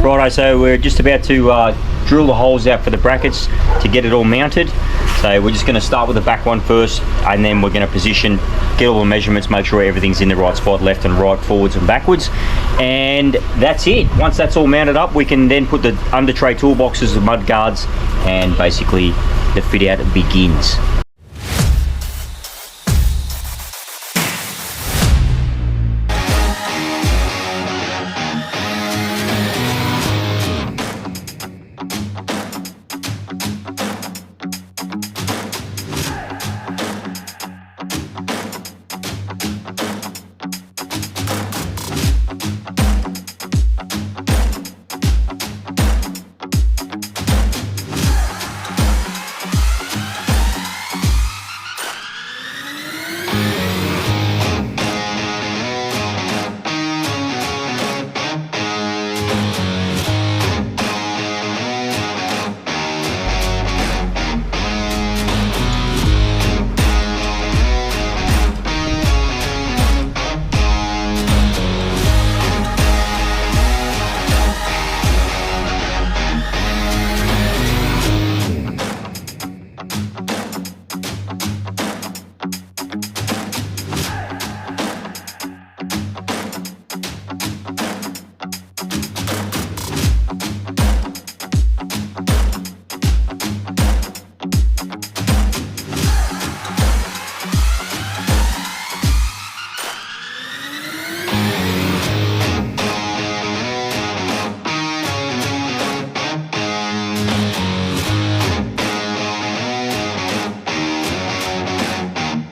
Righto, so we're just about to drill the holes out for the brackets to get it all mounted. So we're just going to start with the back one first, and then we're going to position, get all the measurements, make sure everything's in the right spot, left and right, forwards and backwards, and that's it. Once that's all mounted up, we can then put the under tray toolboxes, the mud guards, and basically the fit out begins.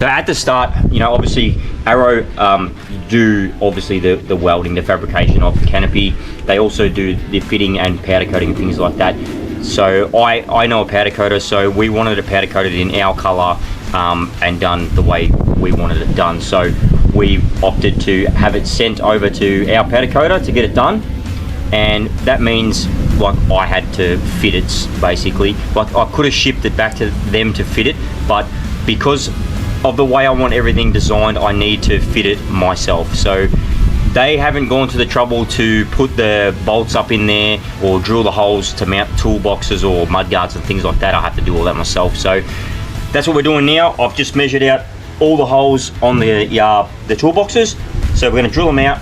So at the start, you know, obviously Arrow do obviously the welding, the fabrication of the canopy. They also do the fitting and powder coating and things like that. So I know a powder coater, so we wanted it powder coated in our colour and done the way we wanted it done. So we opted to have it sent over to our powder coater to get it done, and that means like I had to fit it basically. Like I could have shipped it back to them to fit it, but because of the way I want everything designed, I need to fit it myself. So they haven't gone to the trouble to put the bolts up in there or drill the holes to mount toolboxes or mud guards and things like that. I have to do all that myself. So that's what we're doing now. I've just measured out all the holes on the toolboxes. So we're going to drill them out.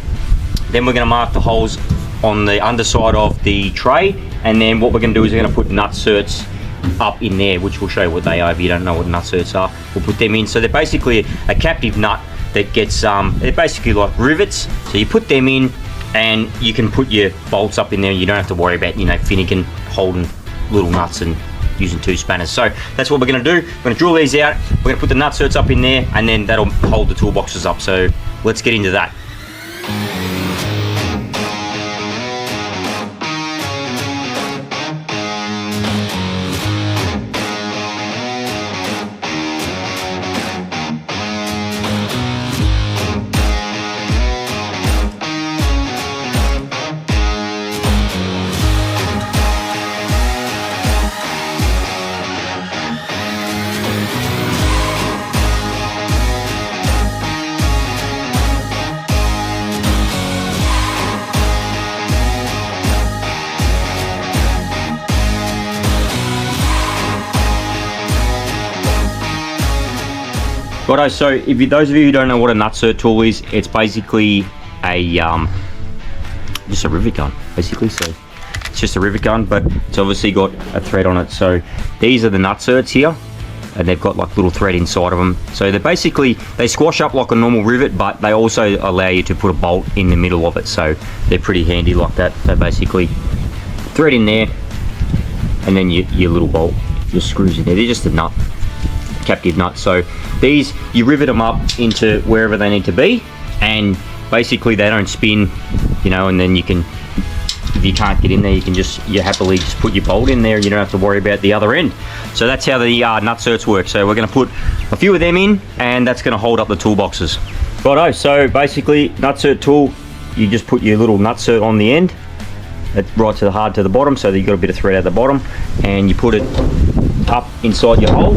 Then we're going to mark the holes on the underside of the tray. And then what we're going to do is we're going to put nut certs up in there, which we'll show you what they are if you don't know what nut certs are. We'll put them in. So they're basically a captive nut that gets they're basically like rivets, so you put them in and you can put your bolts up in there. You don't have to worry about, you know, finicking, holding little nuts and using two spanners. So that's what we're going to do. We're going to drill these out, we're going to put the nut certs up in there, and then that'll hold the toolboxes up. So let's get into that. Righto, so if you, those of you who don't know what a nut cert tool is, it's basically a just a rivet gun, basically. So it's just a rivet gun, but it's obviously got a thread on it. So these are the nut certs here, and they've got like little thread inside of them. So they're basically, they squash up like a normal rivet, but they also allow you to put a bolt in the middle of it. So they're pretty handy like that. So basically thread in there, and then your little bolt just screws in there. They're just a nut, captive nut. So these, you rivet them up into wherever they need to be, and basically they don't spin, you know, and then you can, if you can't get in there, you can just, you happily just put your bolt in there. You don't have to worry about the other end. So that's how the nut certs work. So we're going to put a few of them in, and that's going to hold up the toolboxes. Righto, so basically nut cert tool, you just put your little nut cert on the end, right to the hard to the bottom, so that you've got a bit of thread at the bottom, and you put it up inside your hole,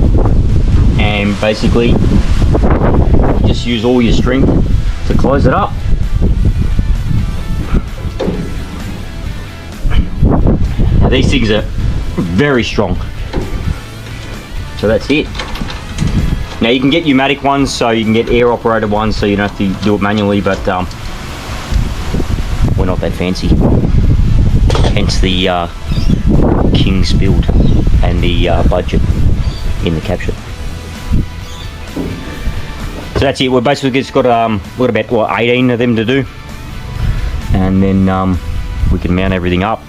and basically you just use all your strength to close it up. these things are very strong. So that's it. Now you can get pneumatic ones, so you can get air operated ones, so you don't have to do it manually, but we're not that fancy. Hence the King's build and the budget in the caption. So that's it. We're basically just got about what, 18 of them to do, and then we can mount everything up.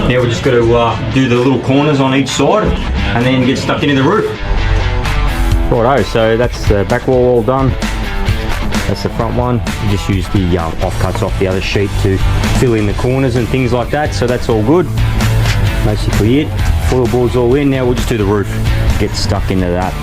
Now we're just got to do the little corners on each side and then get stuck into the roof. Righto, so that's the back wall all done. That's the front one. You just use the offcuts off the other sheet to fill in the corners and things like that, so that's all good. Basically it. Foilboard's all in, now we'll just do the roof. Get stuck into that.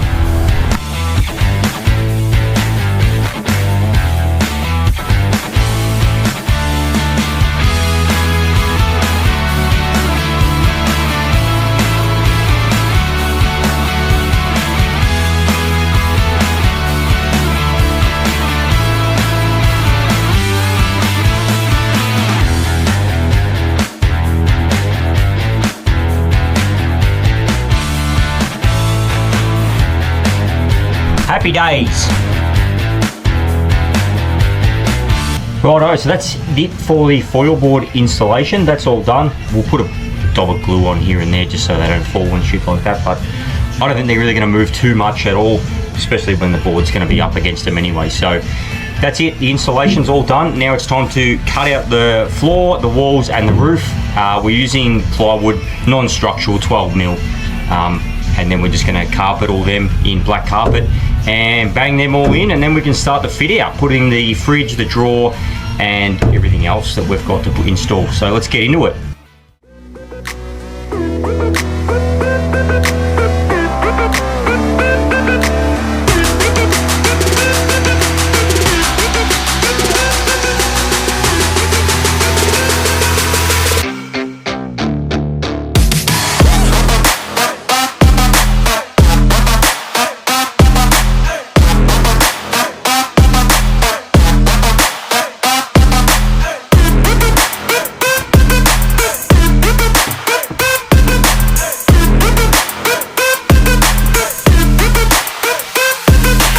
Happy days. Righto, so that's it for the foilboard installation. That's all done. We'll put a dab of glue on here and there just so they don't fall and shit like that, but I don't think they're really going to move too much at all, especially when the board's going to be up against them anyway. So that's it, the installation's all done. Now it's time to cut out the floor, the walls and the roof. We're using plywood, non-structural, 12mm. And then we're just going to carpet all them in black carpet and bang them all in, and then we can start the fit out, putting the fridge, the drawer and everything else that we've got to install. So let's get into it.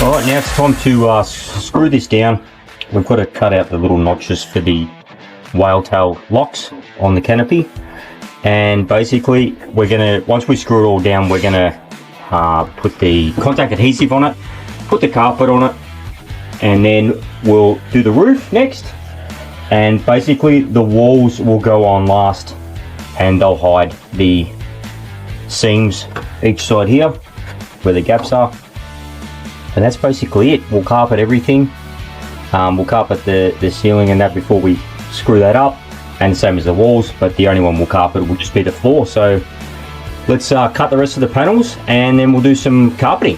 Alright, now it's time to screw this down. We've got to cut out the little notches for the whale tail locks on the canopy, and basically we're going to, once we screw it all down, we're going to put the contact adhesive on it, put the carpet on it, and then we'll do the roof next, and basically the walls will go on last and they'll hide the seams each side here where the gaps are. And that's basically it. We'll carpet everything. We'll carpet the ceiling and that before we screw that up, and same as the walls, but the only one we'll carpet will just be the floor. So let's cut the rest of the panels and then we'll do some carpeting.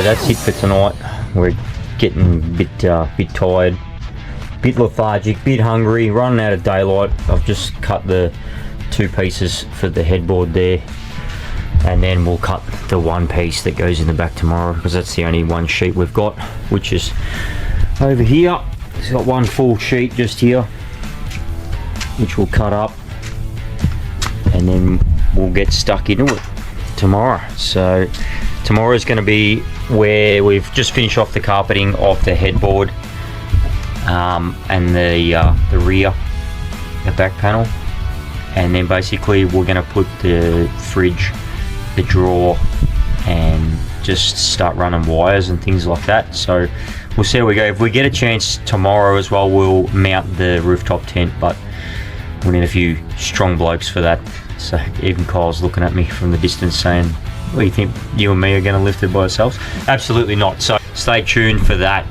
that's it for tonight. We're getting a bit tired, bit lethargic, bit hungry, running out of daylight. I've just cut the 2 pieces for the headboard there, and then we'll cut the 1 piece that goes in the back tomorrow, because that's the only 1 sheet we've got, which is over here. It's got 1 full sheet just here, which we'll cut up, and then we'll get stuck into it tomorrow. So tomorrow is going to be where we've just finished off the carpeting of the headboard and the rear, the back panel, and then basically we're going to put the fridge, the drawer, and just start running wires and things like that. So we'll see how we go. If we get a chance tomorrow as well, we'll mount the rooftop tent, but we need a few strong blokes for that. So even Kyle's looking at me from the distance saying, what do you think, you and me are going to lift it by ourselves? Absolutely not. So stay tuned for that.